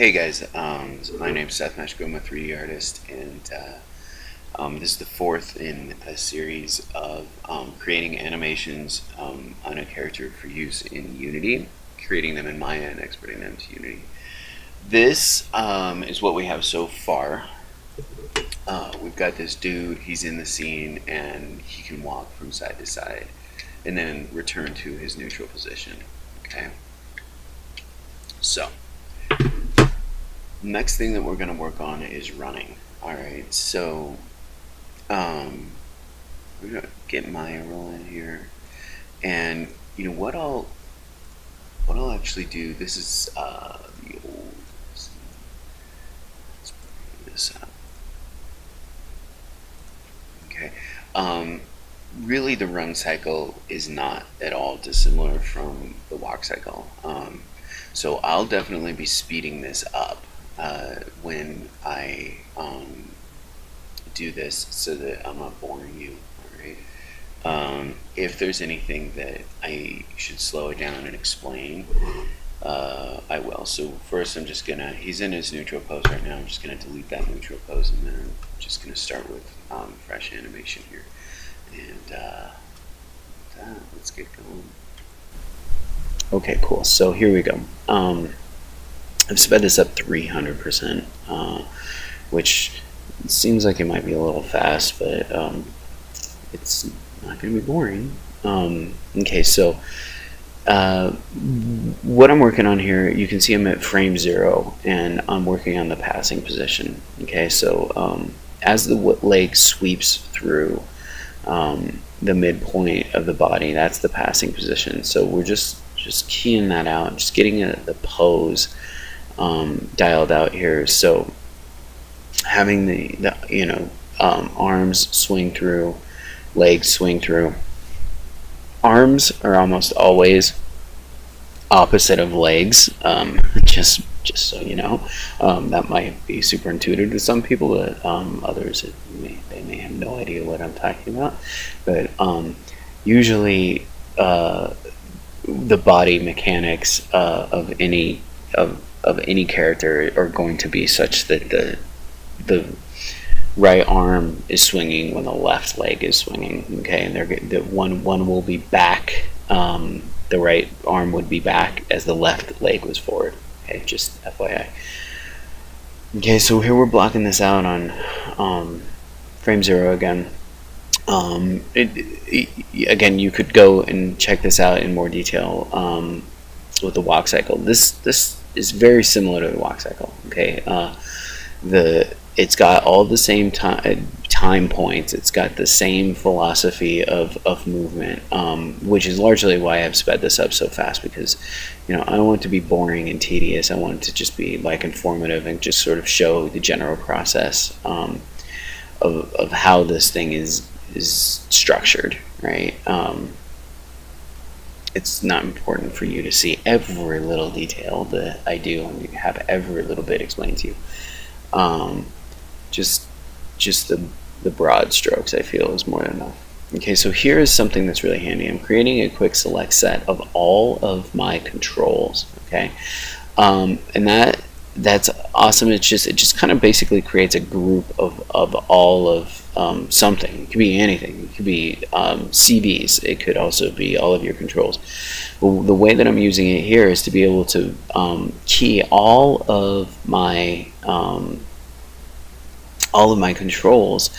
Hey guys, my name's Seth Mashko. I'm a 3D artist, and this is the fourth in a series of creating animations on a character for use in Unity, creating them in Maya and exporting them to Unity. This is what we have so far. We've got this dude, he's in the scene, and he can walk from side to side and then return to his neutral position. Okay, so next thing that we're going to work on is running. Alright, so we're going to get Maya rolling here, and you know what I'll actually do, this is the old, let's bring this up. Okay, really the run cycle is not at all dissimilar from the walk cycle. So I'll definitely be speeding this up when I do this, so that I'm not boring you. Alright. If there's anything that I should slow it down and explain, I will. So first I'm just gonna, he's in his neutral pose right now, I'm just gonna delete that neutral pose, and then I'm just gonna start with fresh animation here. And let's get going. Okay, cool. So here we go. I've sped this up 300%, which seems like it might be a little fast, but it's not going to be boring. Okay, so what I'm working on here, you can see I'm at frame 0, and I'm working on the passing position. Okay, so as the leg sweeps through the midpoint of the body, that's the passing position. So we're just keying that out, just getting the pose dialed out here. So having the arms swing through, legs swing through. Arms are almost always opposite of legs, just so you know. That might be super intuitive to some people, but others they may have no idea what I'm talking about. But usually the body mechanics of any character are going to be such that the right arm is swinging when the left leg is swinging. Okay, and the one will be back. The right arm would be back as the left leg was forward. Okay, just FYI. Okay, so here we're blocking this out on frame 0 again. Again, you could go and check this out in more detail with the walk cycle. This is very similar to the walk cycle. Okay, it's got all the same time points. It's got the same philosophy of movement, which is largely why I've sped this up so fast, because I don't want it to be boring and tedious. I want it to just be like informative and just sort of show the general process of how this thing is structured, right? It's not important for you to see every little detail that I do and have every little bit explained to you. Just the broad strokes, I feel, is more than enough. Okay, so here is something that's really handy. I'm creating a quick select set of all of my controls. Okay, and that's awesome. It just kind of basically creates a group of all of something. It could be anything. It could be CVs. It could also be all of your controls. Well, the way that I'm using it here is to be able to key all of my controls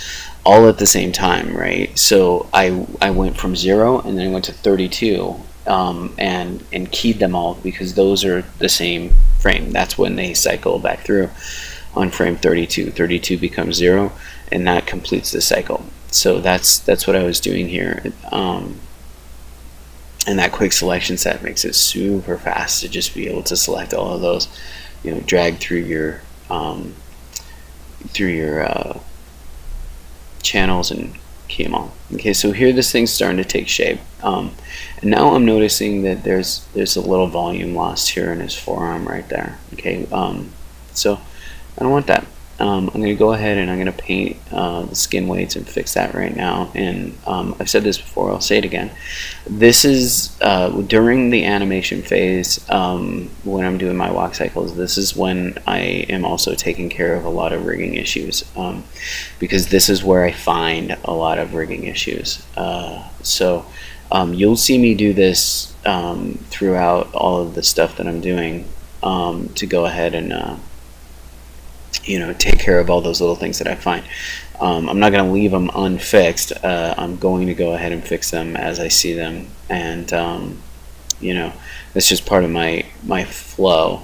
all at the same time, right? So I went from 0 and then I went to 32 and keyed them all, because those are the same frame. That's when they cycle back through on frame 32. 32 becomes 0, and that completes the cycle. So that's what I was doing here. And that quick selection set makes it super fast to just be able to select all of those, drag through your channels and key them all. Okay, so here this thing's starting to take shape, and now I'm noticing that there's a little volume lost here in his forearm right there. Okay, so I don't want that. I'm going to go ahead and I'm going to paint the skin weights and fix that right now. And I've said this before, I'll say it again. This is during the animation phase, when I'm doing my walk cycles, this is when I am also taking care of a lot of rigging issues, because this is where I find a lot of rigging issues. So you'll see me do this throughout all of the stuff that I'm doing, to go ahead and take care of all those little things that I find. I'm not going to leave them unfixed. I'm going to go ahead and fix them as I see them, and that's just part of my flow.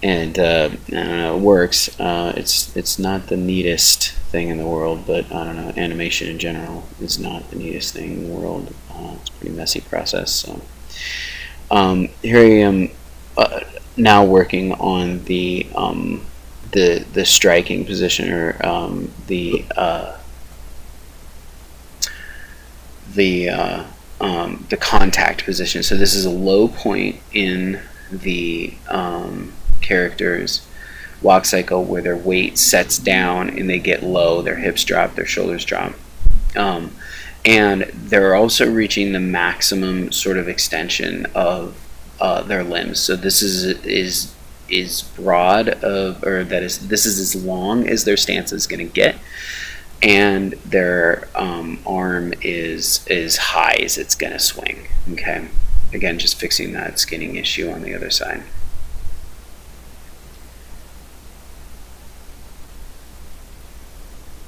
And I don't know, it works. It's not the neatest thing in the world, but I don't know, animation in general is not the neatest thing in the world. It's a pretty messy process. So here I am now working on the striking position, or the contact position. So this is a low point in the character's walk cycle where their weight sets down and they get low, their hips drop, their shoulders drop, and they're also reaching the maximum sort of extension of their limbs. So this is broad of, or this is as long as their stance is going to get, and their arm is as high as it's going to swing. Okay, again, just fixing that skinning issue on the other side.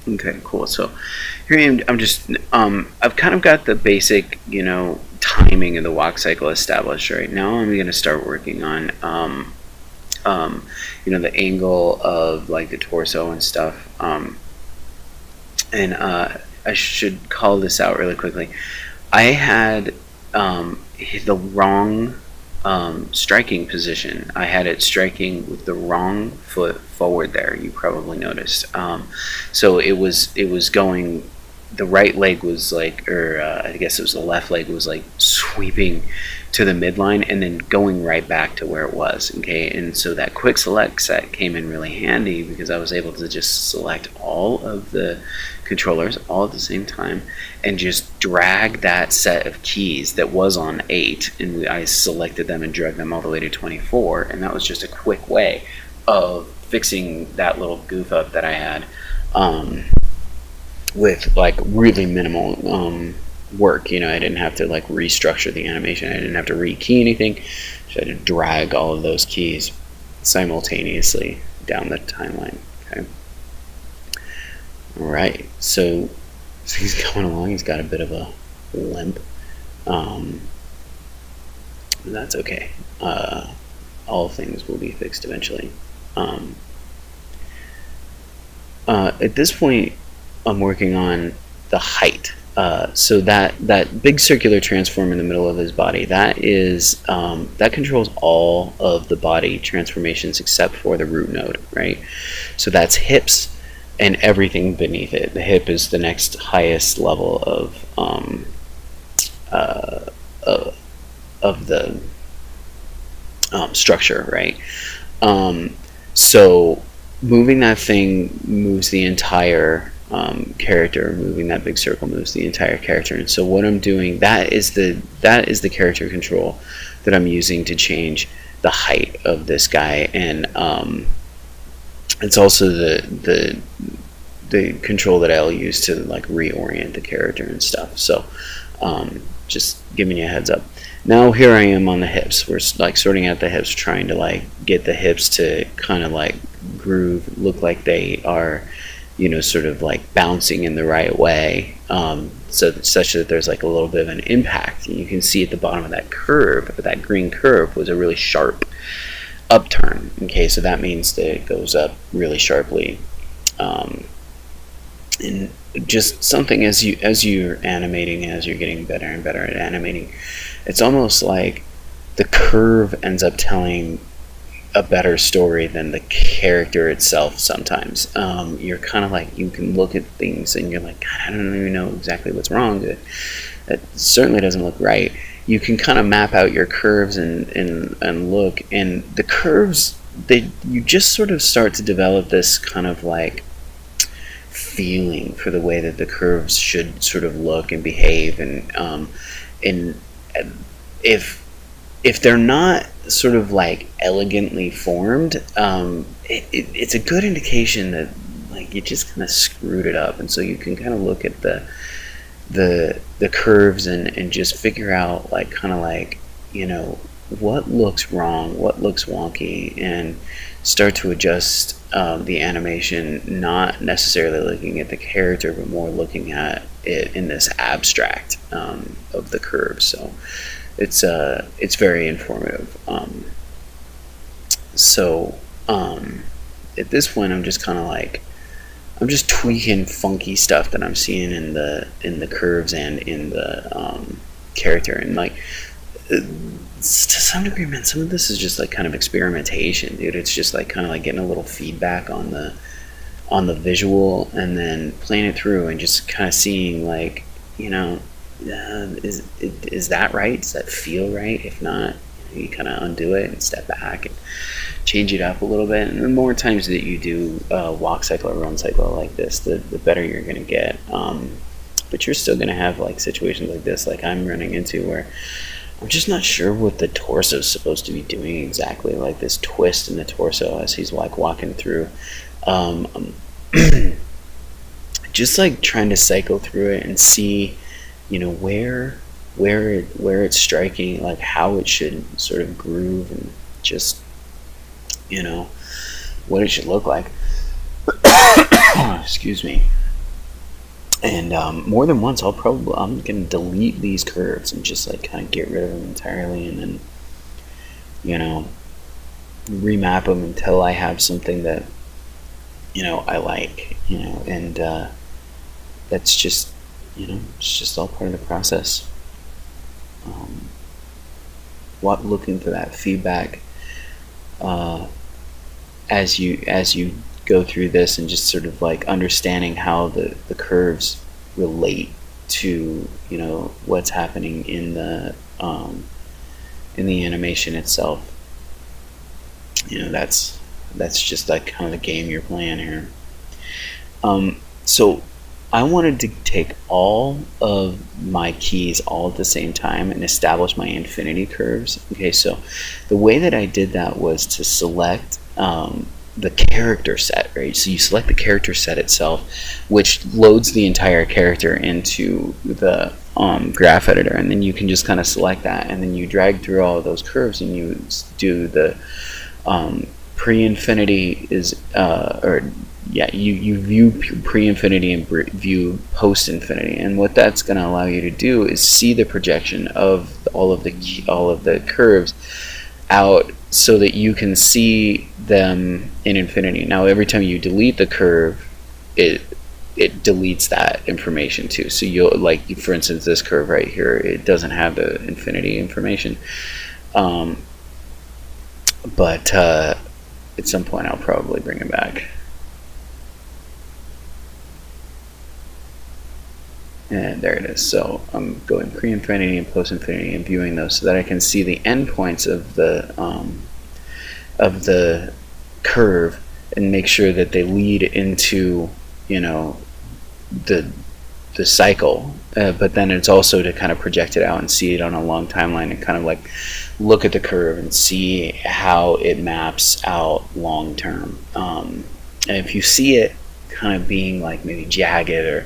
Okay, cool. So here I am. I'm just I've kind of got the basic timing of the walk cycle established. Right now I'm going to start working on the angle of like the torso and stuff. And I should call this out really quickly. I had the wrong striking position. I had it striking with the wrong foot forward there. You probably noticed. So it was going. The right leg was like, or I guess it was the left leg was like sweeping to the midline and then going right back to where it was. Okay, and so that quick select set came in really handy because I was able to just select all of the controllers all at the same time and just drag that set of keys that was on 8, and I selected them and dragged them all the way to 24, and that was just a quick way of fixing that little goof up that I had. With like really minimal work. I didn't have to like restructure the animation. I didn't have to rekey anything. Just had to drag all of those keys simultaneously down the timeline. Okay. All right. So he's going along. He's got a bit of a limp. That's okay. All things will be fixed eventually. At this point, I'm working on the height. So that big circular transform in the middle of his body, that controls all of the body transformations except for the root node, right? So that's hips and everything beneath it. The hip is the next highest level of the structure, right? So moving that thing moves the entire character. Moving that big circle moves the entire character. And so what I'm doing, that is the character control that I'm using to change the height of this guy, and it's also the control that I'll use to like reorient the character and stuff. So just giving you a heads up. Now here I am on the hips. We're like sorting out the hips, trying to like get the hips to kind of like groove, look like they are sort of like bouncing in the right way, such that there's like a little bit of an impact. And you can see at the bottom of that curve, that green curve was a really sharp upturn. Okay, so that means that it goes up really sharply. And just something as you're animating, as you're getting better and better at animating, it's almost like the curve ends up telling a better story than the character itself sometimes. You're kind of like, you can look at things and you're like, God, I don't even know exactly what's wrong. That certainly doesn't look right. You can kind of map out your curves and look, and the curves, you just sort of start to develop this kind of like feeling for the way that the curves should sort of look and behave, and if they're not sort of like elegantly formed, it's a good indication that like you just kind of screwed it up. And so you can kind of look at the curves and just figure out like kind of like, you know, what looks wrong, what looks wonky, and start to adjust the animation, not necessarily looking at the character, but more looking at it in this abstract of the curves. So it's very informative. At this point, I'm just kind of like, I'm just tweaking funky stuff that I'm seeing in the curves and in the character, and like to some degree, man, some of this is just like kind of experimentation, dude. It's just like kind of like getting a little feedback on the visual, and then playing it through and just kind of seeing like, you know, is that right? Does that feel right? If not, you kind of undo it and step back and change it up a little bit. And the more times that you do walk cycle or run cycle like this, the better you're going to get. But you're still going to have like situations like this, like I'm running into, where I'm just not sure what the torso is supposed to be doing exactly, like this twist in the torso as he's like walking through. Just like trying to cycle through it and see, you know, where it's striking, like how it should sort of groove, and just, you know, what it should look like. Excuse me. And more than once, I'm gonna delete these curves and just like kind of get rid of them entirely, and then, you know, remap them until I have something that, you know, I like, you know, and that's just, you know, it's just all part of the process. Looking for that feedback as you go through this, and just sort of like understanding how the curves relate to, you know, what's happening in the animation itself. You know, that's just like kind of the game you're playing here. So I wanted to take all of my keys all at the same time and establish my infinity curves. Okay, so the way that I did that was to select the character set, right? So you select the character set itself, which loads the entire character into the graph editor, and then you can just kind of select that, and then you drag through all of those curves, and you do the pre-infinity is you view pre-infinity and view post-infinity, and what that's going to allow you to do is see the projection of all of the curves out, so that you can see them in infinity. Now, every time you delete the curve, it deletes that information too. So you'll, like, for instance, this curve right here, it doesn't have the infinity information. But at some point I'll probably bring it back. And there it is. So I'm going pre-infinity and post-infinity and viewing those so that I can see the endpoints of the curve and make sure that they lead into, you know, the cycle. But then it's also to kind of project it out and see it on a long timeline, and kind of like look at the curve and see how it maps out long term. And if you see it kind of being like maybe jagged or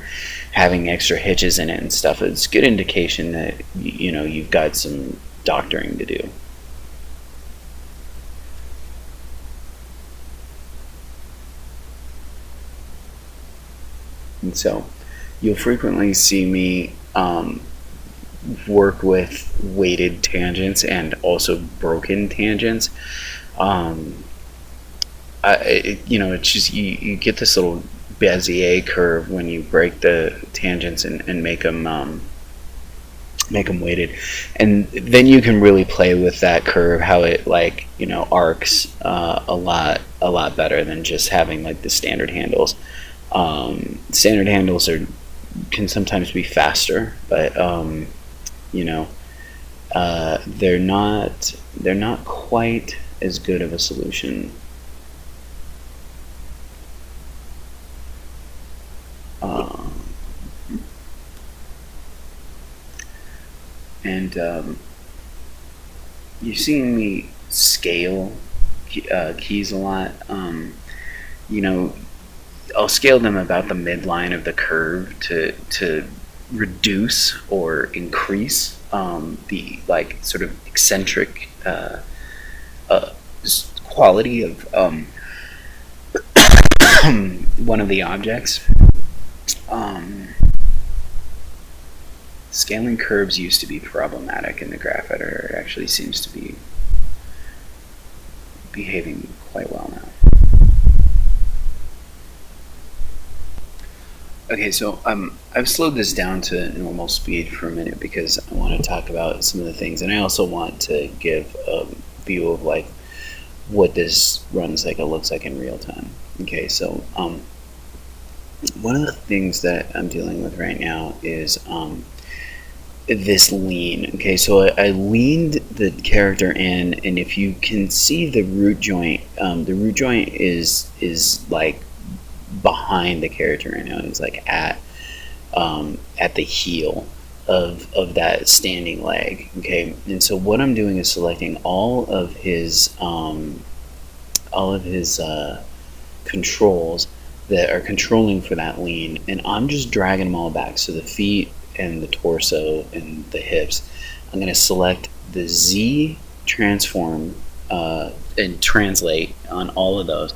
having extra hitches in it and stuff, it's a good indication that, you know, you've got some doctoring to do. And so you'll frequently see me work with weighted tangents and also broken tangents. You know, it's just you get this little Bezier curve when you break the tangents and make them weighted, and then you can really play with that curve, how it, like, you know, arcs a lot better than just having like the standard handles. Standard handles can sometimes be faster, but you know, they're not quite as good of a solution. and you've seen me scale keys a lot. You know, I'll scale them about the midline of the curve to reduce or increase the like sort of eccentric quality of one of the objects. Scaling curves used to be problematic in the graph editor. It actually seems to be behaving quite well now. Okay, so I've slowed this down to normal speed for a minute because I want to talk about some of the things, and I also want to give a view of like what this run cycle looks like in real time. Okay, so one of the things that I'm dealing with right now is this lean. Okay, so I leaned the character in, and if you can see the root joint is like behind the character right now. It's like at the heel of that standing leg. Okay, and so what I'm doing is selecting all of his controls that are controlling for that lean, and I'm just dragging them all back. So the feet and the torso and the hips. I'm going to select the Z transform and translate on all of those.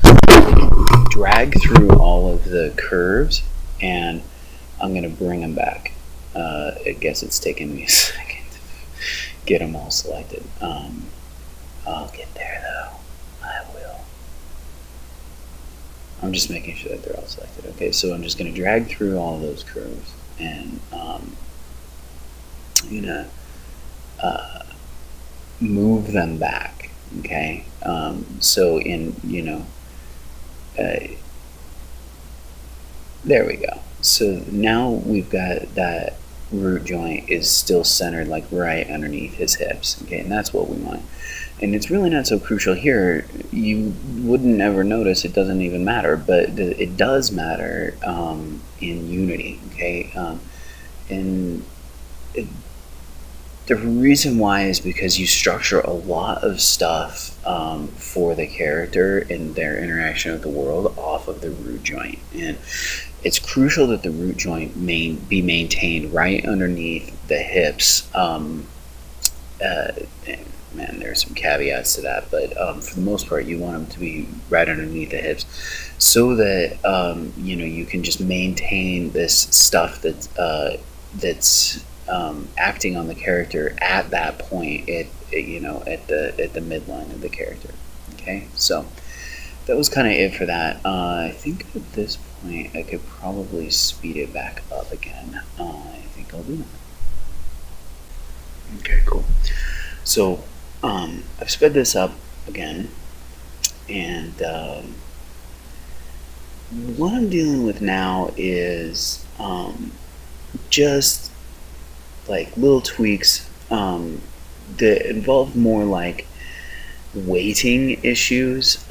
Drag through all of the curves, and I'm going to bring them back. I guess it's taken me a second to get them all selected. I'll get there though. I will. I'm just making sure that they're all selected. Okay, so I'm just going to drag through all of those curves, and I'm going to move them back. Okay, so in there we go. So now we've got that root joint is still centered like right underneath his hips. Okay, and that's what we want. And it's really not so crucial here. You wouldn't ever notice. It doesn't even matter, but it does matter in Unity. Okay, and the reason why is because you structure a lot of stuff for the character and their interaction with the world off of the root joint, and it's crucial that the root joint be maintained right underneath the hips. Man, there's some caveats to that, but for the most part, you want them to be right underneath the hips, so that you can just maintain this stuff that's acting on the character at that point at the midline of the character. Okay, so that was kind of it for that. I think at this point I could probably speed it back up again. I think I'll do that. Okay, cool. So I've sped this up again, and what I'm dealing with now is just like little tweaks that involve more like weighting issues.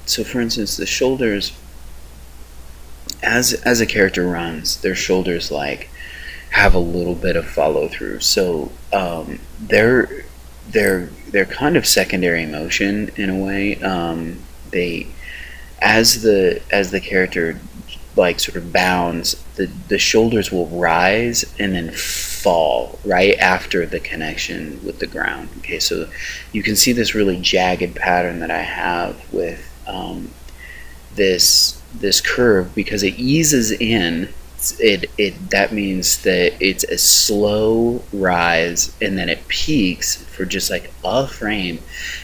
So for instance, the shoulders, as a character runs, their shoulders like have a little bit of follow through. So they're kind of secondary motion in a way. They as the character like sort of bounds, the shoulders will rise and then fall right after the connection with the ground. Okay, so you can see this really jagged pattern that I have with this curve, because it eases in. That means that it's a slow rise, and then it peaks for just like a frame,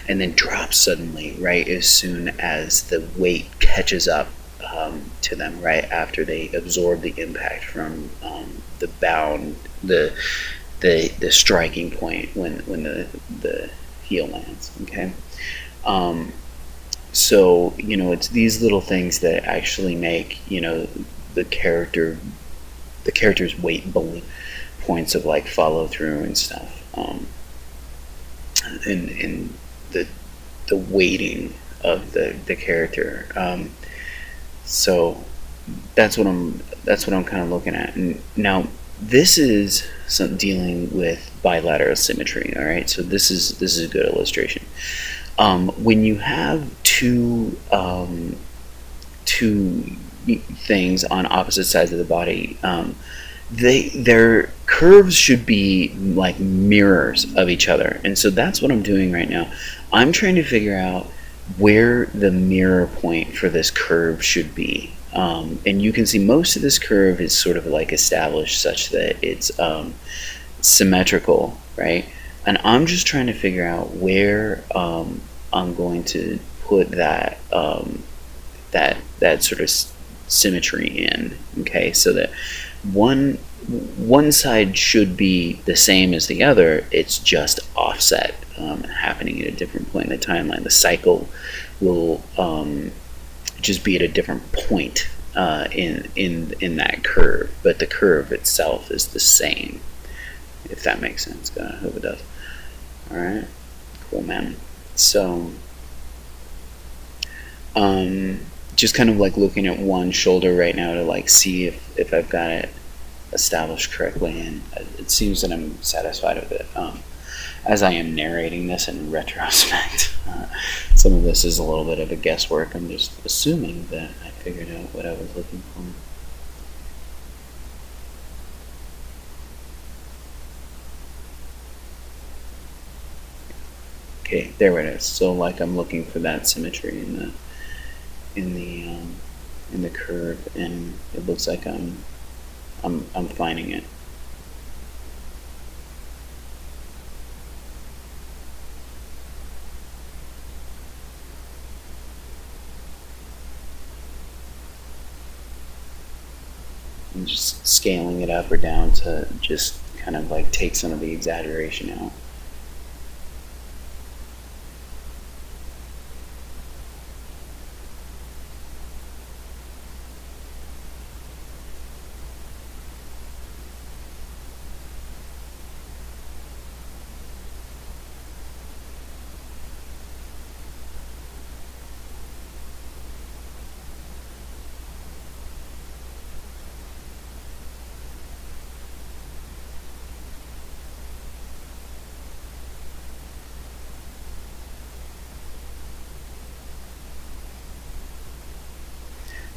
and then drops suddenly right as soon as the weight catches up to them, right after they absorb the impact from the bound, the striking point when the heel lands. Okay, so it's these little things that actually make the character's weight bully points of like follow through and stuff, and the weighting of the character. So that's what I'm kind of looking at. And now this is dealing with bilateral symmetry. All right, so this is a good illustration. When you have two things on opposite sides of the body, their curves should be like mirrors of each other, and so that's what I'm doing right now. I'm trying to figure out where the mirror point for this curve should be, and you can see most of this curve is sort of like established such that it's symmetrical, right? And I'm just trying to figure out where I'm going to put that that sort of symmetry in. Okay, so that one side should be the same as the other. It's just offset, happening at a different point in the timeline. The cycle will just be at a different point in that curve, but the curve itself is the same. If that makes sense, I hope it does. All right, cool, man. So, just kind of like looking at one shoulder right now to like see if I've got it established correctly, and it seems that I'm satisfied with it. As I am narrating this in retrospect, some of this is a little bit of a guesswork. I'm just assuming that I figured out what I was looking for. Okay, there it is. So like I'm looking for that symmetry in the curve, and it looks like I'm finding it. And just scaling it up or down to just kind of like take some of the exaggeration out.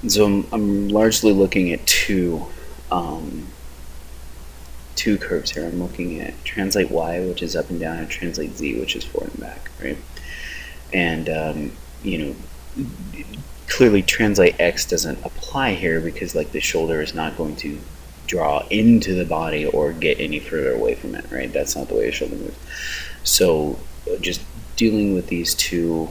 And so I'm largely looking at two curves here. I'm looking at translate y, which is up and down, and translate z, which is forward and back, right? And clearly translate x doesn't apply here because like the shoulder is not going to draw into the body or get any further away from it, right? That's not the way a shoulder moves. So just dealing with these two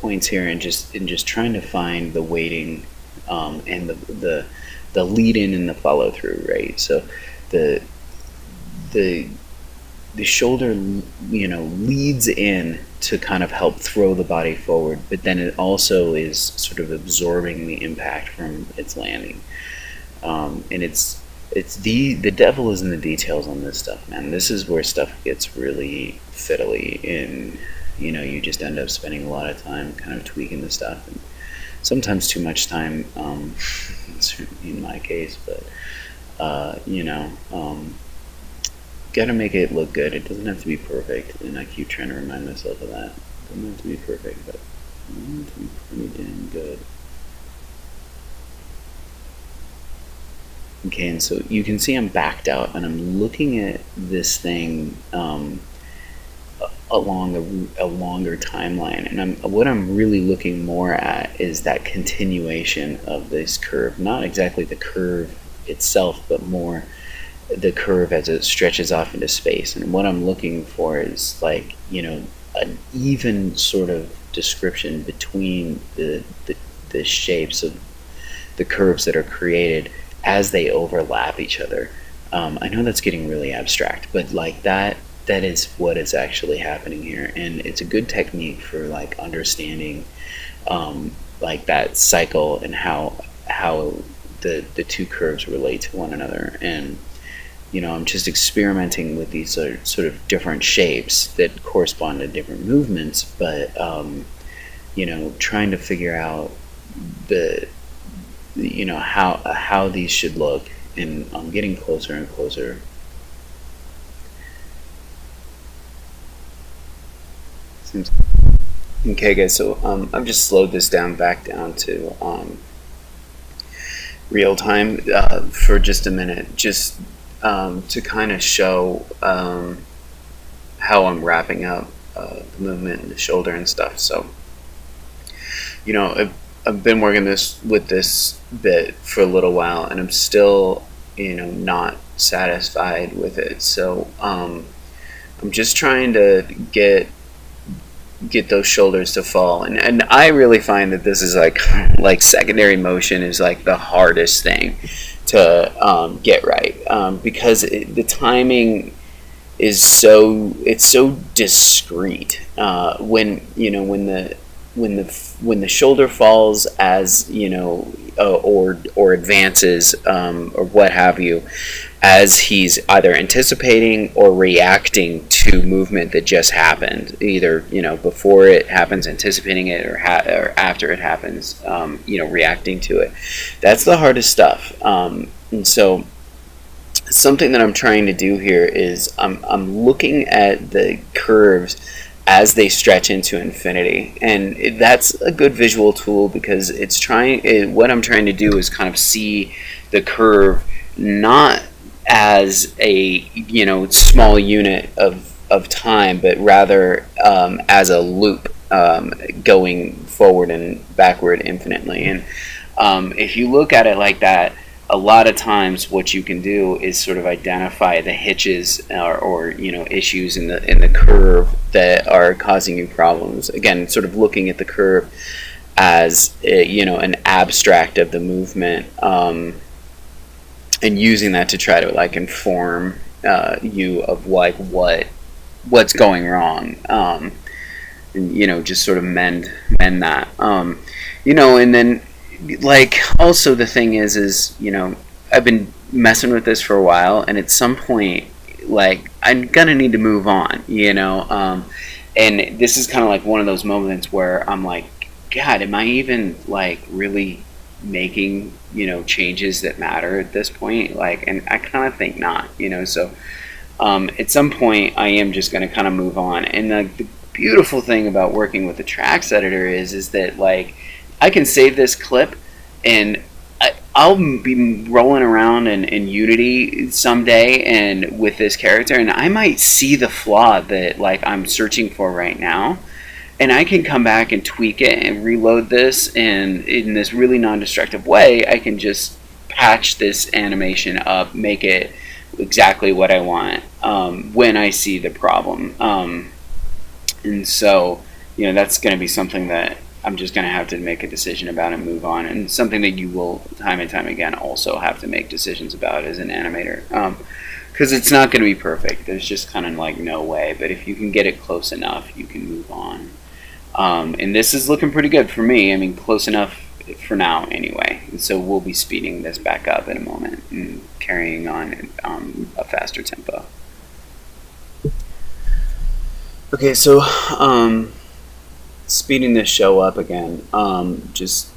points here, and just trying to find the weighting and the lead in and the follow through, right? So the shoulder, leads in to kind of help throw the body forward, but then it also is sort of absorbing the impact from its landing. And it's the devil is in the details on this stuff, man. This is where stuff gets really fiddly, and you just end up spending a lot of time kind of tweaking the stuff, and sometimes too much time, in my case, but gotta make it look good. It doesn't have to be perfect, and I keep trying to remind myself of that. It doesn't have to be perfect, but it has to be pretty damn good. Okay, and so you can see I'm backed out, and I'm looking at this thing along a longer timeline, and what I'm really looking more at is that continuation of this curve, not exactly the curve itself, but more the curve as it stretches off into space. And what I'm looking for is like an even sort of description between the shapes of the curves that are created as they overlap each other. I know that's getting really abstract, but like that is what is actually happening here, and it's a good technique for like understanding like that cycle and how the two curves relate to one another. And I'm just experimenting with these sort of different shapes that correspond to different movements, but trying to figure out how these should look and I'm getting closer and closer. Seems okay, guys. So I've just slowed this down back down to real time for just a minute, just to kind of show how I'm wrapping up the movement and the shoulder and stuff. So, you know, I've been working with this bit for a little while, and I'm still, you know, not satisfied with it. So I'm just trying to get those shoulders to fall, and I really find that this is like secondary motion is like the hardest thing to get right, because the timing is so discreet. When you know when the shoulder falls, as you know, or advances, or what have you, as he's either anticipating or reacting to movement that just happened, either, you know, before it happens, anticipating it, or after it happens, you know, reacting to it. That's the hardest stuff. And so something that I'm trying to do here is I'm looking at the curves as they stretch into infinity, and that's a good visual tool, because what I'm trying to do is kind of see the curve not as a, you know, small unit of time, but rather as a loop, going forward and backward infinitely. And if you look at it like that, a lot of times what you can do is sort of identify the hitches or you know, issues in the curve that are causing you problems. Again, sort of looking at the curve as you know, an abstract of the movement, and using that to try to like inform you of like what's going wrong, and you know, just sort of mend that, you know. And then like also the thing is, you know, I've been messing with this for a while, and at some point, like, I'm gonna need to move on, you know. And this is kind of like one of those moments where I'm like, God, am I even like really making, you know, changes that matter at this point? Like, and I kind of think not, you know. So at some point I am just going to kind of move on. And the beautiful thing about working with the tracks editor is that like I can save this clip, and I'll be rolling around in Unity someday and with this character, and I might see the flaw that like I'm searching for right now, and I can come back and tweak it and reload this, and in this really non-destructive way, I can just patch this animation up, make it exactly what I want when I see the problem. And so, you know, that's going to be something that I'm just going to have to make a decision about and move on, and something that you will time and time again also have to make decisions about as an animator, because it's not going to be perfect. There's just kind of like no way, but if you can get it close enough, you can move on. And this is looking pretty good for me. I mean, close enough for now anyway. And so we'll be speeding this back up in a moment and carrying on a faster tempo. Okay, so speeding this show up again, just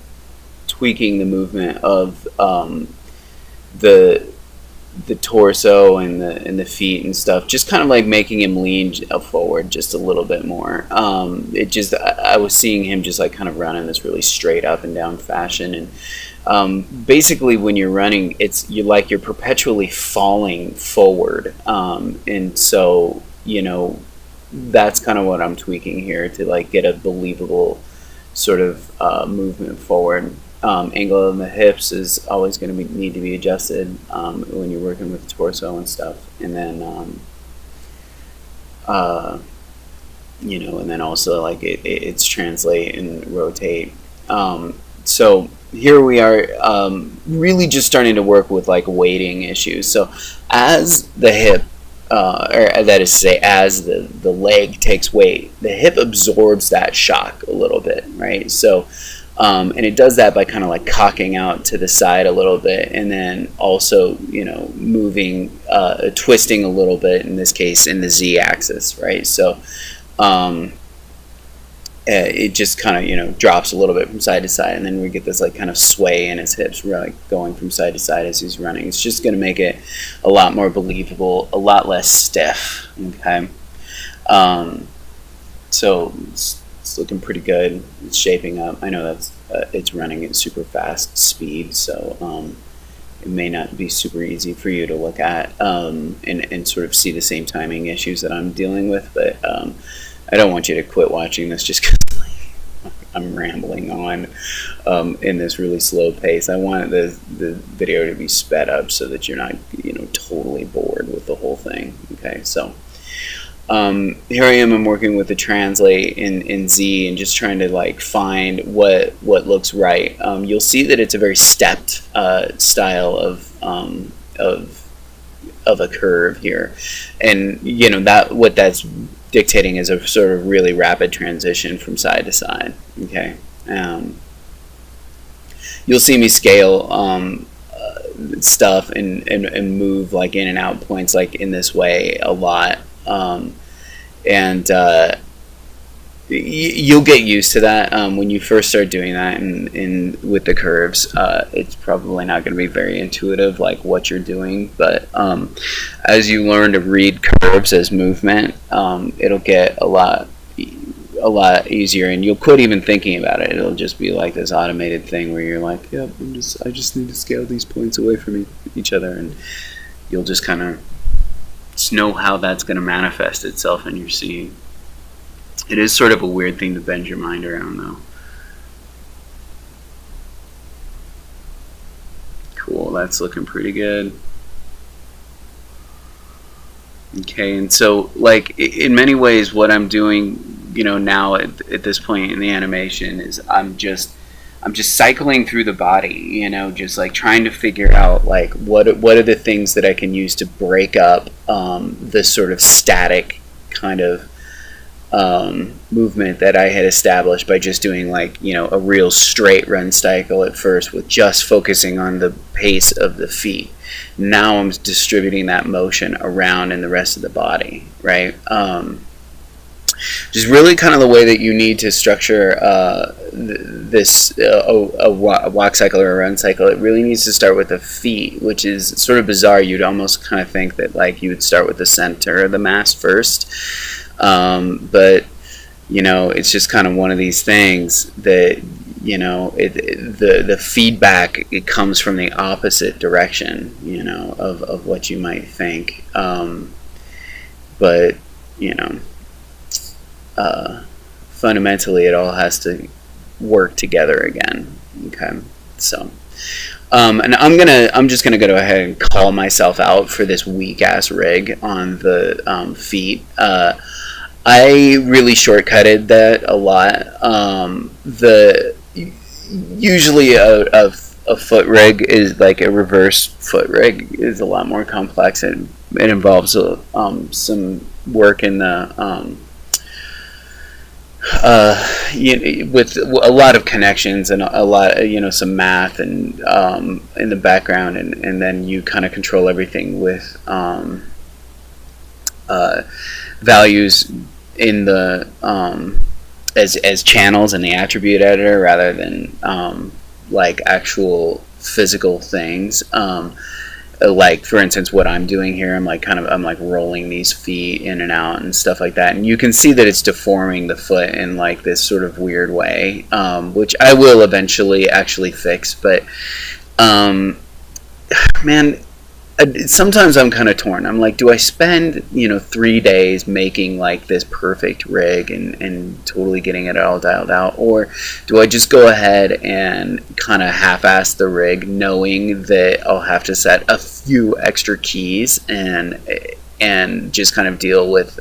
tweaking the movement of the torso and the feet and stuff, just kind of like making him lean forward just a little bit more. I was seeing him just like kind of run in this really straight up and down fashion, and basically when you're running, you're perpetually falling forward, and so, you know, that's kind of what I'm tweaking here to like get a believable sort of movement forward. Angle of the hips is always going to need to be adjusted when you're working with the torso and stuff, and then you know, and then also like it's translate and rotate. So here we are, really just starting to work with like weighting issues. So as the hip, or that is to say, as the leg takes weight, the hip absorbs that shock a little bit, right? So and it does that by kind of like cocking out to the side a little bit, and then also, you know, moving, twisting a little bit, in this case in the Z-axis, right? So it just kind of, you know, drops a little bit from side to side, and then we get this like kind of sway in his hips, like going from side to side as he's running. It's just going to make it a lot more believable, a lot less stiff. Okay, so it's looking pretty good. It's shaping up. I know that's it's running at super fast speed, so it may not be super easy for you to look at and sort of see the same timing issues that I'm dealing with, but I don't want you to quit watching this just because I'm rambling on in this really slow pace. I want the video to be sped up so that you're not, you know, totally bored with the whole thing. Okay, so here I am. I'm working with the translate in Z and just trying to like find what looks right. You'll see that it's a very stepped style of a curve here, and you know that what that's dictating is a sort of really rapid transition from side to side. Okay, you'll see me scale stuff and move like in and out points like in this way a lot, and you'll get used to that when you first start doing that, and with the curves it's probably not going to be very intuitive like what you're doing, but as you learn to read curves as movement, it'll get a lot easier, and you'll quit even thinking about it. It'll just be like this automated thing where you're like, yep, I just need to scale these points away from each other, and you'll just kind of know how that's going to manifest itself in your seeing. It is sort of a weird thing to bend your mind around, though. Cool, that's looking pretty good. Okay, and so, like, in many ways, what I'm doing, you know, now at this point in the animation is I'm just cycling through the body, you know, just like trying to figure out like what are the things that I can use to break up this sort of static kind of movement that I had established by just doing like, you know, a real straight run cycle at first with just focusing on the pace of the feet. Now I'm distributing that motion around in the rest of the body, right? Just really kind of the way that you need to structure this a walk cycle or a run cycle. It really needs to start with the feet, which is sort of bizarre. You'd almost kind of think that like you would start with the center of the mass first. But you know, it's just kind of one of these things that, you know, the feedback, it comes from the opposite direction, you know, of what you might think. But you know, fundamentally, it all has to work together again. Okay, so. And I'm just gonna go ahead and call myself out for this weak ass rig on the feet. I really shortcutted that a lot. Usually a foot rig is like a reverse foot rig is a lot more complex, and it involves some work in the with a lot of connections and a lot, you know, some math and in the background, and then you kind of control everything with values in the as channels in the attribute editor rather than like actual physical things. Like for instance, what I'm doing here, I'm like rolling these feet in and out and stuff like that, and you can see that it's deforming the foot in like this sort of weird way, which I will eventually actually fix. But man, sometimes I'm kind of torn. I'm like, do I spend, you know, 3 days making like this perfect rig and totally getting it all dialed out, or do I just go ahead and kind of half-ass the rig, knowing that I'll have to set a few extra keys and just kind of deal with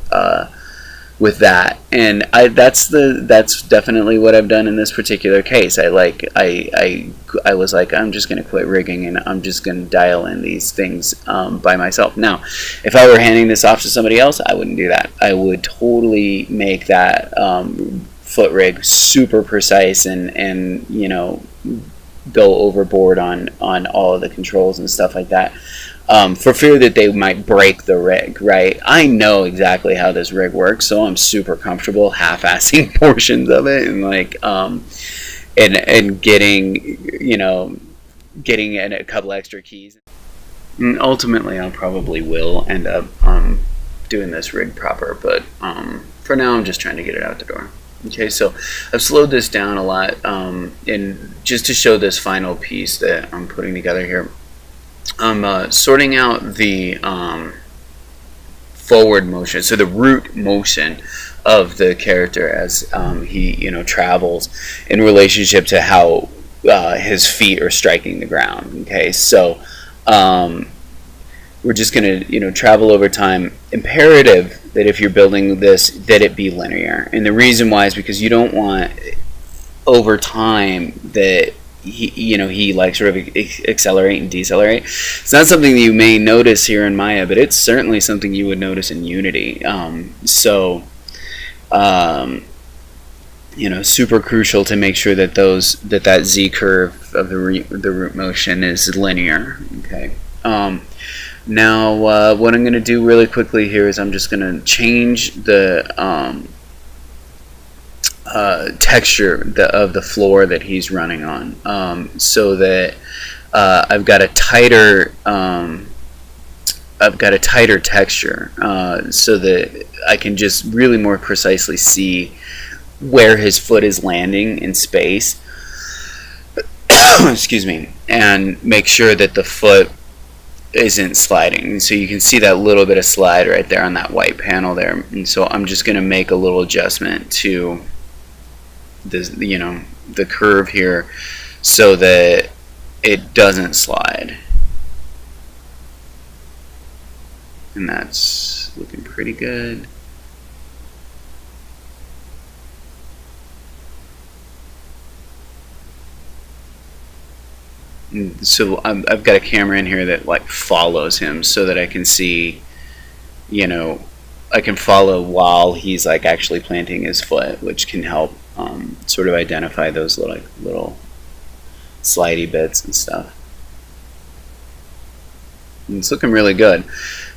that? And that's definitely what I've done in this particular case. I was like, I'm just going to quit rigging and I'm just going to dial in these things by myself. Now, if I were handing this off to somebody else, I wouldn't do that. I would totally make that foot rig super precise and you know, go overboard on all of the controls and stuff like that. for fear that they might break the rig, right? I know exactly how this rig works, so I'm super comfortable half-assing portions of it and like and getting, you know, getting in a couple extra keys. And ultimately, I probably will end up doing this rig proper, but for now, I'm just trying to get it out the door. Okay, so I've slowed this down a lot, and just to show this final piece that I'm putting together here, I'm sorting out the forward motion, so the root motion of the character as he, you know, travels in relationship to how his feet are striking the ground. Okay, so we're just going to, you know, travel over time. Imperative that if you're building this, that it be linear. And the reason why is because you don't want over time that he like sort of accelerate and decelerate. It's not something that you may notice here in Maya, but it's certainly something you would notice in Unity. You know, super crucial to make sure that that Z curve of the root motion is linear. Okay. Now, what I'm going to do really quickly here is I'm just going to change the texture of the floor that he's running on, so that I've got a tighter texture, so that I can just really more precisely see where his foot is landing in space. Excuse me, and make sure that the foot isn't sliding. So you can see that little bit of slide right there on that white panel there. And so I'm just going to make a little adjustment to this, you know, the curve here, so that it doesn't slide. And that's looking pretty good. So I've got a camera in here that like follows him, so that I can see, you know, I can follow while he's like actually planting his foot, which can help sort of identify those little slidey bits and stuff. And it's looking really good.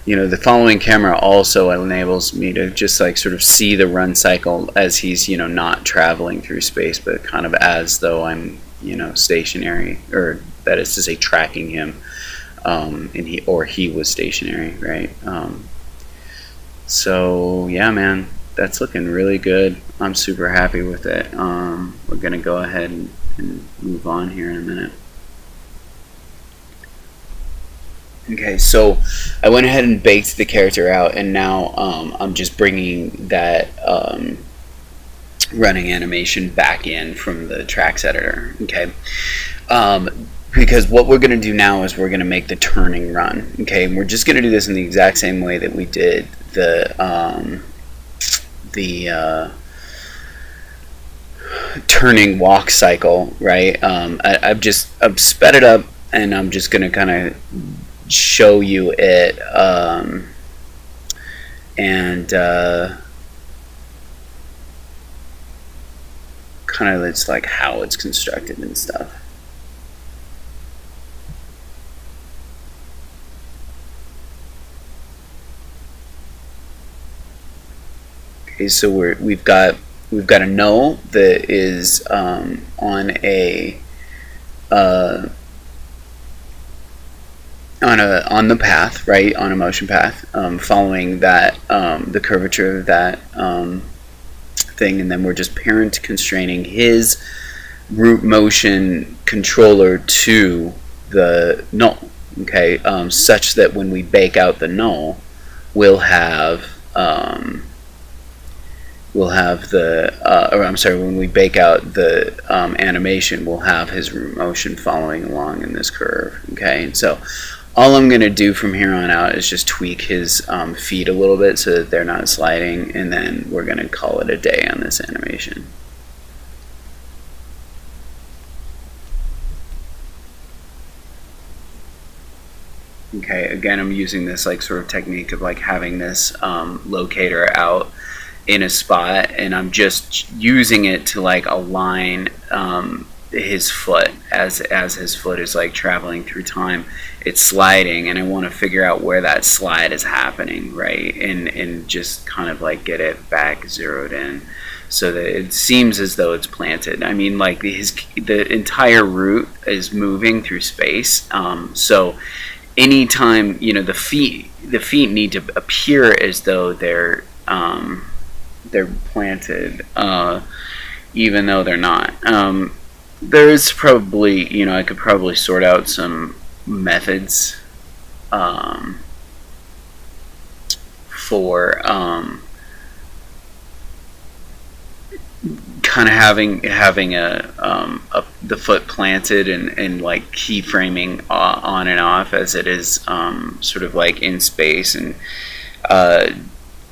You know, the following camera also enables me to just like sort of see the run cycle as he's, you know, not traveling through space, but kind of as though I'm, you know, stationary, or that is to say tracking him, and he was stationary, right? So yeah, man, that's looking really good. I'm super happy with it. We're gonna go ahead and move on here in a minute. Okay, so I went ahead and baked the character out, and now I'm just bringing that running animation back in from the tracks editor. Okay, because what we're going to do now is we're going to make the turning run. Okay, and we're just going to do this in the exact same way that we did the turning walk cycle, right? I've sped it up, and I'm just going to kind of show you it, and kind of it's like how it's constructed and stuff. Okay, so we've got a null that is on the path, right, on a motion path, following that the curvature of that thing, and then we're just parent constraining his root motion controller to the null. Okay, such that when we bake out the null, we'll have when we bake out the animation, we'll have his root motion following along in this curve. Okay, and so all I'm going to do from here on out is just tweak his feet a little bit so that they're not sliding, and then we're going to call it a day on this animation. Okay, again, I'm using this like sort of technique of like having this locator out in a spot, and I'm just using it to like align his foot as his foot is like traveling through time. It's sliding, and I want to figure out where that slide is happening, right? And just kind of like get it back zeroed in, so that it seems as though it's planted. I mean, like the entire route is moving through space. So anytime, you know, the feet need to appear as though they're planted, even though they're not. There's probably, you know, I could probably sort out some methods for kind of having the foot planted and like keyframing on and off as it is sort of like in space, and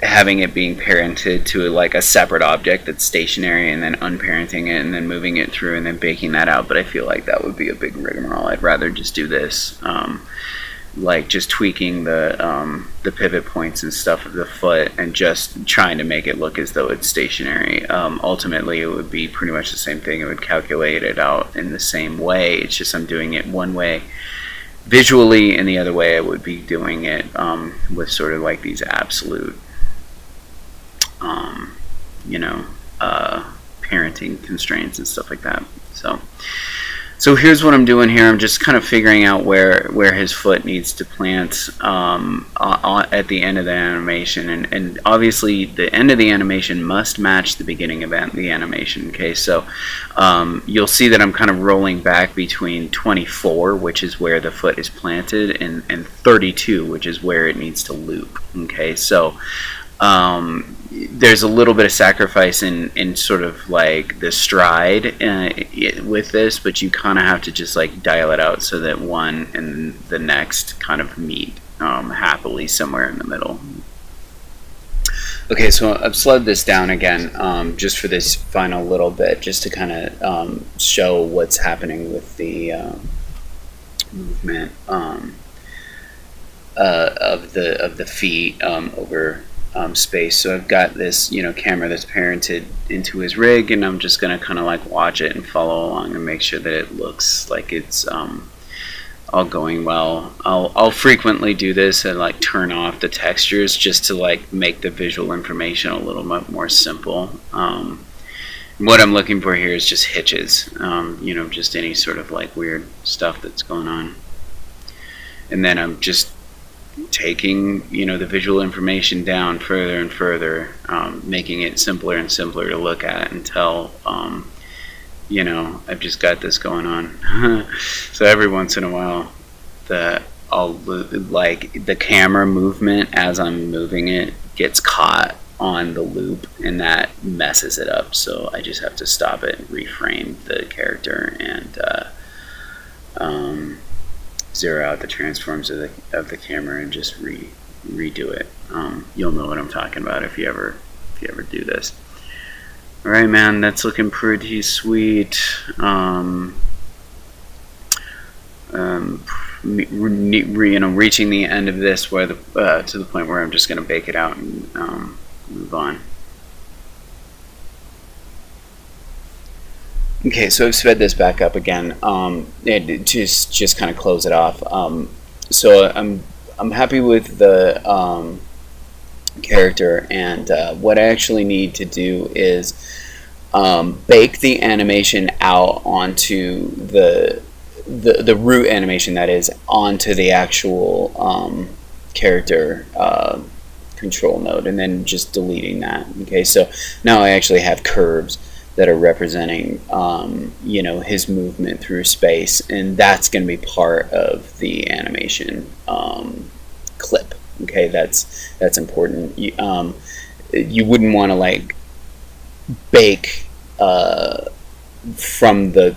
having it being parented to like a separate object that's stationary, and then unparenting it and then moving it through and then baking that out. But I feel like that would be a big rigmarole. I'd rather just do this, like just tweaking the pivot points and stuff of the foot and just trying to make it look as though it's stationary. Ultimately, it would be pretty much the same thing. It would calculate it out in the same way. It's just I'm doing it one way visually, and the other way I would be doing it with sort of like these absolute you know, parenting constraints and stuff like that. So here's what I'm doing here. I'm just kind of figuring out where his foot needs to plant at the end of the animation, and obviously the end of the animation must match the beginning of the animation. Okay, so you'll see that I'm kind of rolling back between 24, which is where the foot is planted, and 32, which is where it needs to loop. Okay, so there's a little bit of sacrifice in sort of like the stride with this, but you kind of have to just like dial it out so that one and the next kind of meet happily somewhere in the middle. Okay, so I've slowed this down again just for this final little bit, just to kind of show what's happening with the movement of the feet over space. So I've got this, you know, camera that's parented into his rig, and I'm just gonna kind of like watch it and follow along and make sure that it looks like it's all going well. I'll frequently do this and like turn off the textures just to like make the visual information a little bit more simple. What I'm looking for here is just hitches, you know, just any sort of like weird stuff that's going on, and then I'm just taking, you know, the visual information down further and further, making it simpler and simpler to look at until you know, I've just got this going on. So every once in a while I'll like the camera movement as I'm moving it gets caught on the loop, and that messes it up, so I just have to stop it and reframe the character and zero out the transforms of the camera and just redo it. You'll know what I'm talking about if you ever do this. All right, man, that's looking pretty sweet. You know, reaching the end of this where to the point where I'm just going to bake it out and move on. Okay, so I've sped this back up again, and just kind of close it off. So I'm happy with the character, and what I actually need to do is bake the animation out onto the root animation, that is, onto the actual character control node, and then just deleting that. Okay, so now I actually have curves that are representing you know, his movement through space, and that's going to be part of the animation clip. Okay, that's important. You wouldn't want to like bake from the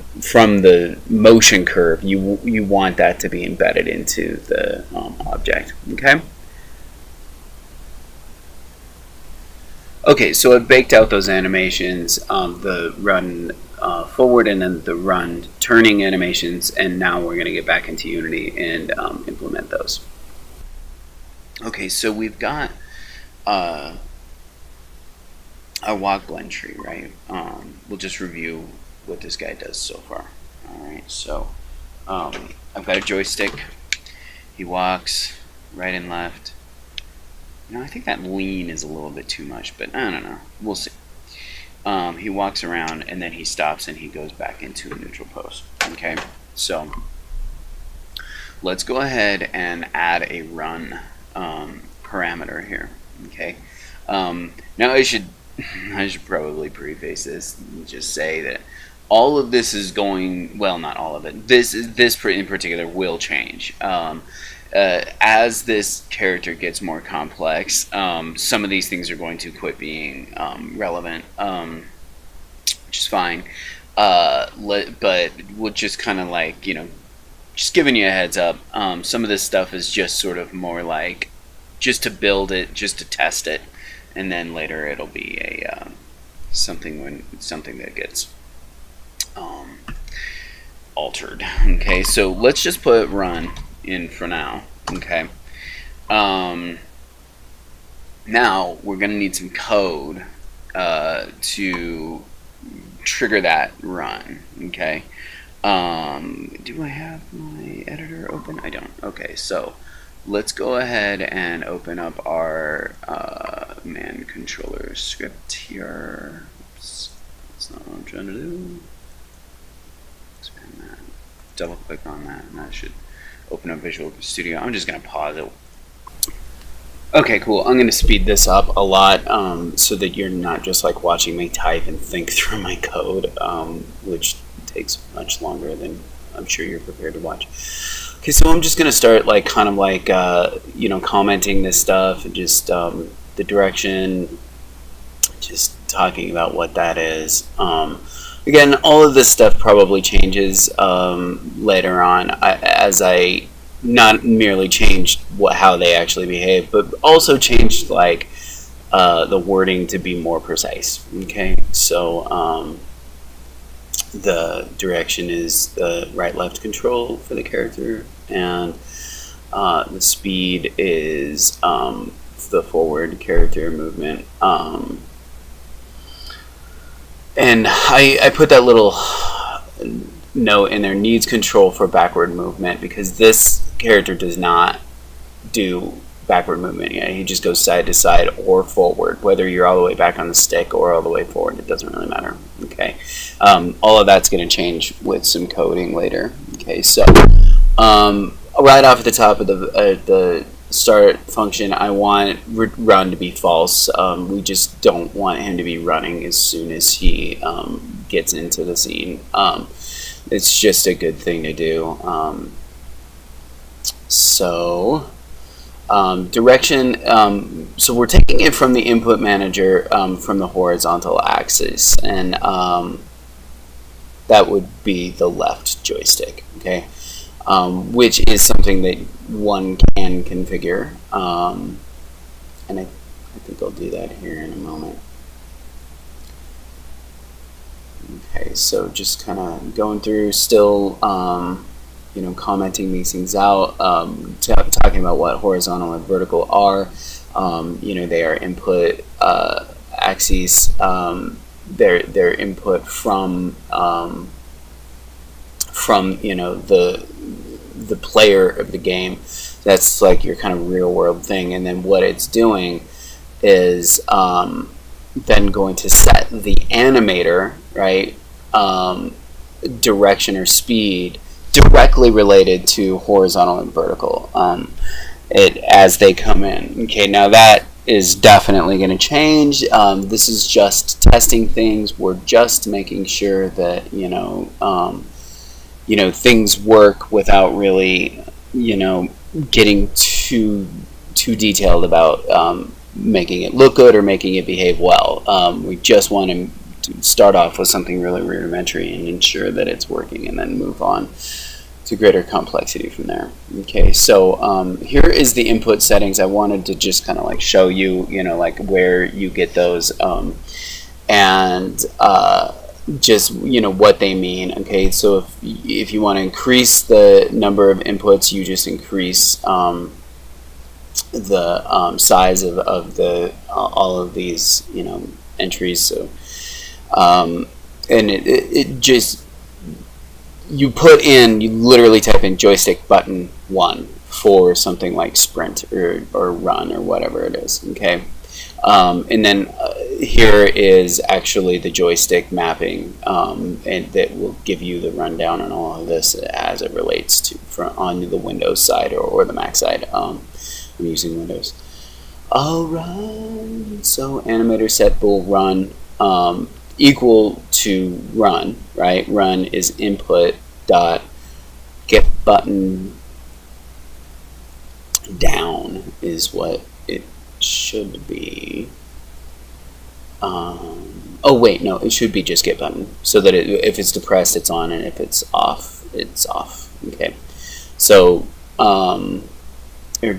motion curve. You want that to be embedded into the object. Okay. Okay, so I've baked out those animations, the run forward and then the run turning animations, and now we're going to get back into Unity and implement those. Okay, so we've got our walk blend tree, right? We'll just review what this guy does so far. Alright, so I've got a joystick. He walks right and left. I think that lean is a little bit too much, but I don't know. We'll see. He walks around and then he stops and he goes back into a neutral pose. Okay, so let's go ahead and add a run parameter here. Okay, now I should probably preface this and just say that all of this is going, well, not all of it. This in particular will change. As this character gets more complex, some of these things are going to quit being relevant, which is fine. But we'll just kind of like, just giving you a heads up. Some of this stuff is just sort of more like just to build it, just to test it, and then later it'll be a something that gets altered. Okay, so let's just put run in for now. Okay, now we're gonna need some code to trigger that run. Okay, do I have my editor open? I don't. Okay, so let's go ahead and open up our man controller script here. Oops, that's not what I'm trying to do. Expand that. Double click on that, and that should open up Visual Studio. I'm just going to pause it. Okay, cool. I'm going to speed this up a lot so that you're not just like watching me type and think through my code, which takes much longer than I'm sure you're prepared to watch. Okay, so I'm just going to start like kind of like commenting this stuff and just the direction, just talking about what that is. Again, all of this stuff probably changes later on as I not merely changed how they actually behave, but also changed like the wording to be more precise. Okay, so the direction is the right-left control for the character, and the speed is the forward character movement. And I put that little note in there, needs control for backward movement, because this character does not do backward movement. He just goes side to side or forward, whether you're all the way back on the stick or all the way forward. It doesn't really matter. Okay, all of that's going to change with some coding later. Okay, so right off at the top of the start function, I want run to be false. We just don't want him to be running as soon as he gets into the scene. It's just a good thing to do. Direction, so we're taking it from the input manager from the horizontal axis, and that would be the left joystick. Okay, which is something that one can configure, and I think I'll do that here in a moment. Okay, so just kind of going through, still commenting these things out, talking about what horizontal and vertical are. They are input axes. They're input from the player of the game. That's like your kind of real world thing, and then what it's doing is then going to set the animator, right, direction or speed directly related to horizontal and vertical as they come in. Okay, now that is definitely going to change. This is just testing things. We're just making sure that things work without really getting too detailed about making it look good or making it behave well. We just want to start off with something really rudimentary and ensure that it's working, and then move on to greater complexity from there. Okay, so here is the input settings. I wanted to just kind of like show you, like where you get those, and just what they mean. Okay, so if you want to increase the number of inputs, you just increase the size of the all of these entries. So and it just, you literally type in joystick button 1 for something like sprint or run or whatever it is, okay? And then here is actually the joystick mapping, and that will give you the rundown on all of this as it relates to on the Windows side or the Mac side. I'm using Windows. Alright, so animator set bool run equal to run, right? Run is input dot get button down is what it should be. Oh wait, no, it should be just get button, so that if it's depressed, it's on, and if it's off, it's off. Okay, so am I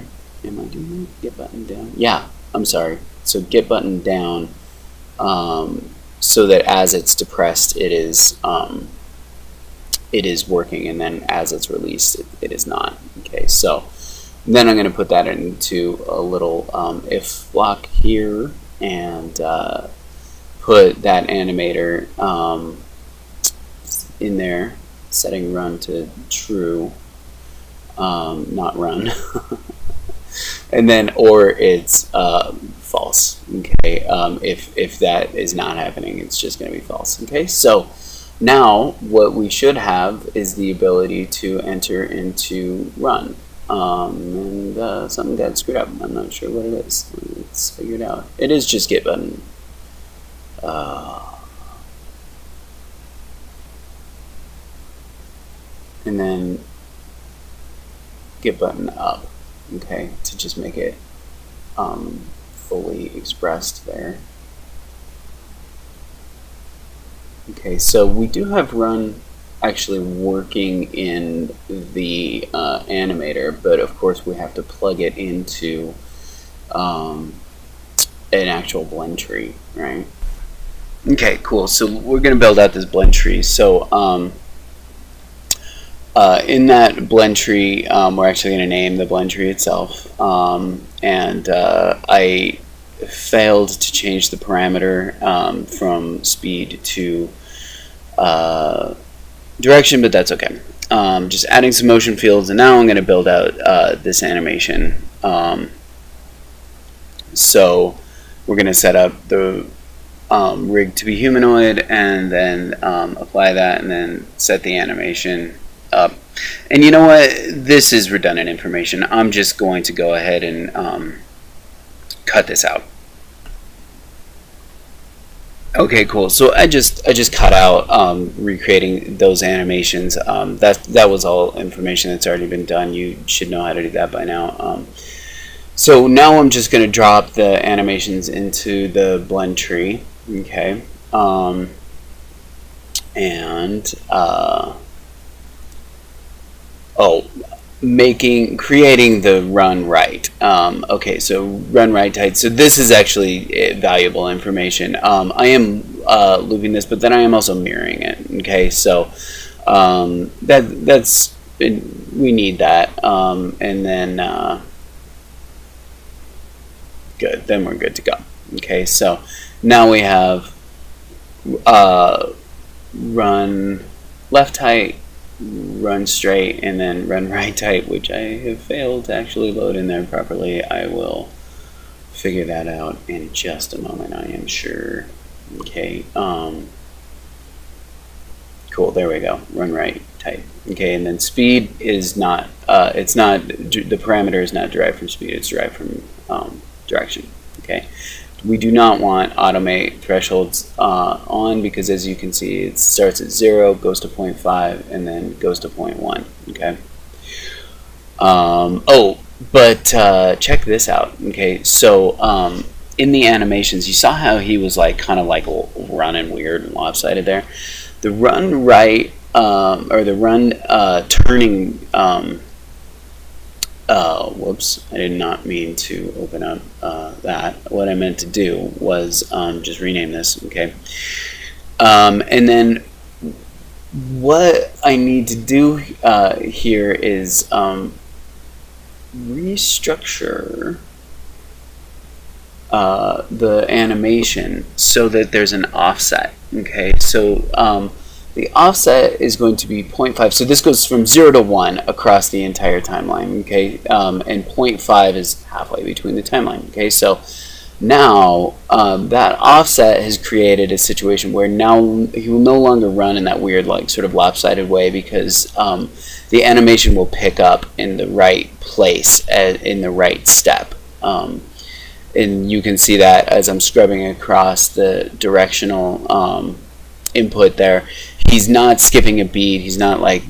doing that? Get button down. Yeah, I'm sorry. So get button down, so that as it's depressed, it is working, and then as it's released, it is not. Okay, so then I'm going to put that into a little if block here, and put that animator in there, setting run to true, not run, and then or it's false. Okay, if that is not happening, it's just going to be false. Okay, so now what we should have is the ability to enter into run. And something got screwed up. I'm not sure what it is. Let's figure it out. It is just get button. And then get button up. Okay, to just make it fully expressed there. Okay, so we do have run actually working in the animator, but of course we have to plug it into an actual blend tree, right? Okay, cool. So we're going to build out this blend tree. So in that blend tree, we're actually going to name the blend tree itself, and I failed to change the parameter from speed to direction, but that's okay. Just adding some motion fields, and now I'm going to build out this animation. So we're going to set up the rig to be humanoid, and then apply that, and then set the animation up. And you know what? This is redundant information. I'm just going to go ahead and cut this out. Okay, cool. So I just cut out recreating those animations. That was all information that's already been done. You should know how to do that by now. So now I'm just going to drop the animations into the blend tree. Okay, creating the run right. Okay, so run right tight. So this is actually valuable information. I am looping this, but then I am also mirroring it. Okay, so we need that, and then good. Then we're good to go. Okay, so now we have run left tight, run straight, and then run right tight, which I have failed to actually load in there properly. I will figure that out in just a moment, I am sure. Okay, cool, there we go, run right tight. Okay, and then speed is not, the parameter is not derived from speed, it's derived from direction. Okay, we do not want automate thresholds on, because as you can see, it starts at 0, goes to 0.5, and then goes to 0.1. Okay. But check this out. Okay, so in the animations, you saw how he was like kind of like running weird and lopsided there. The run right or the run turning. Whoops, I did not mean to open up that. What I meant to do was just rename this, okay? And then what I need to do here is restructure the animation so that there's an offset. Okay, so the offset is going to be 0.5. So this goes from 0 to 1 across the entire timeline. Okay, and 0.5 is halfway between the timeline. Okay, so now that offset has created a situation where now he will no longer run in that weird, like, sort of lopsided way, because the animation will pick up in the right place, in the right step. And you can see that as I'm scrubbing across the directional input there. He's not skipping a beat. He's not like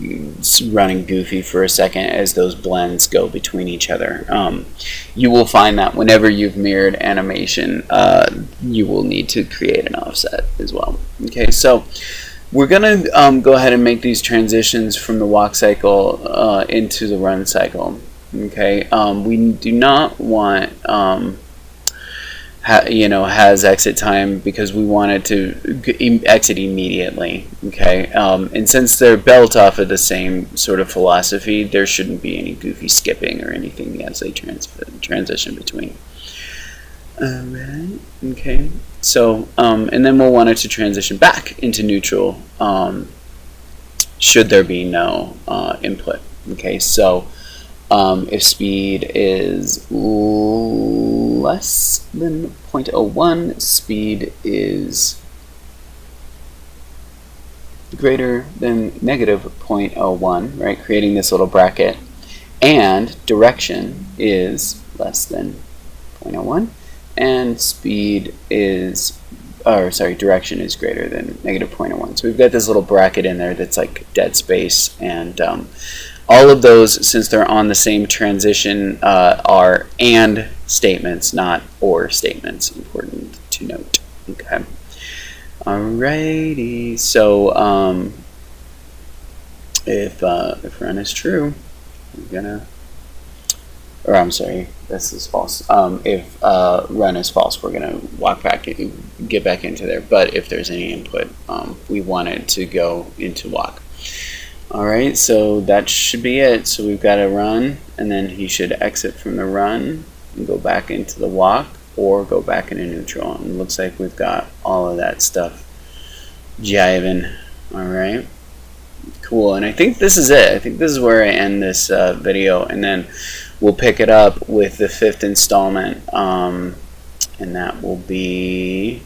running goofy for a second as those blends go between each other. You will find that whenever you've mirrored animation, you will need to create an offset as well. Okay, so we're going to go ahead and make these transitions from the walk cycle into the run cycle. Okay, we do not want has exit time, because we want it to exit immediately. Okay, and since they're built off of the same sort of philosophy, there shouldn't be any goofy skipping or anything as they transition between. Alright, okay, so and then we'll want it to transition back into neutral should there be no input. Okay, so if speed is less than 0.01, speed is greater than negative 0.01, right? Creating this little bracket. And direction is less than 0.01, and speed is, direction is greater than negative 0.01. So we've got this little bracket in there that's like dead space, and all of those, since they're on the same transition, are and statements, not or statements. Important to note. Okay. Alrighty. So if run is true, we're gonna, or I'm sorry, this is false. If run is false, we're gonna walk back, get back into there. But if there's any input, we want it to go into walk. Alright, so that should be it. So we've got a run, and then he should exit from the run and go back into the walk, or go back into neutral. And it looks like we've got all of that stuff jiving. Alright, cool. And I think this is it. I think this is where I end this video, and then we'll pick it up with the 5th installment, and that will be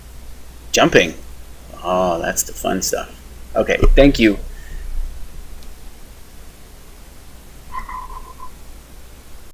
jumping. Oh, that's the fun stuff. Okay, thank you.